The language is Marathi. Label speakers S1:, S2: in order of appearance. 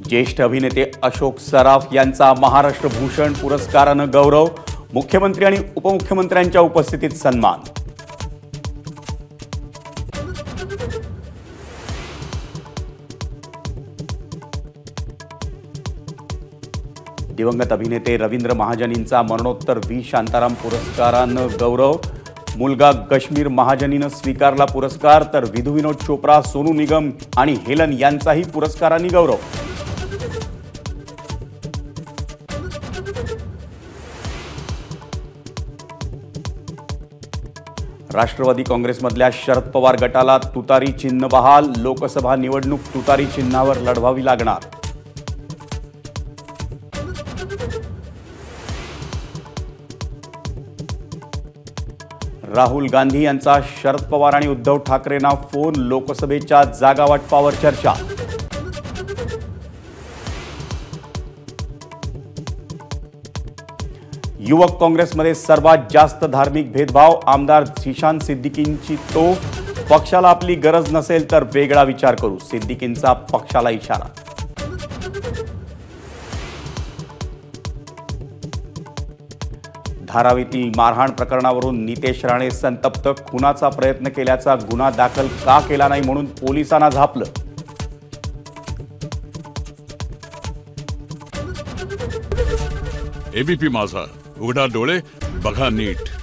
S1: ज्येष्ठ अभिनेते अशोक सराफ यांचा महाराष्ट्र भूषण पुरस्कारानं गौरव, मुख्यमंत्री आणि उपमुख्यमंत्र्यांच्या उपस्थितीत सन्मान। दिवंगत अभिनेते रवींद्र महाजनींचा मरणोत्तर व्ही शांताराम पुरस्कारानं गौरव, मुलगा कश्मीर महाजनीनं स्वीकारला पुरस्कार, तर विधू विनोद चोप्रा, सोनू निगम आणि हेलन यांचाही पुरस्कारांनी गौरव। राष्ट्रवादी काँग्रेसमधल्या शरद पवार गटाला तुतारी चिन्ह बहाल, लोकसभा निवडणूक तुतारी चिन्हावर लढवावी लागणार। राहुल गांधी यांचा शरद पवार आणि उद्धव ठाकरेंना फोन, लोकसभेच्या जागा वाटपावर चर्चा। युवक काँग्रेसमध्ये सर्वात जास्त धार्मिक भेदभाव, आमदार झिशान सिद्दीकींची तोफ, पक्षाला आपली गरज नसेल तर वेगळा विचार करू, सिद्दीकींचा पक्षाला इशारा। धारावीतील मारहाण प्रकरणावरून नितेश राणे संतप्त, खुनाचा प्रयत्न केल्याचा गुन्हा दाखल का केला नाही म्हणून पोलिसांना झापलं।
S2: एबीपी माझा, उघडा डोळे बघा नीट।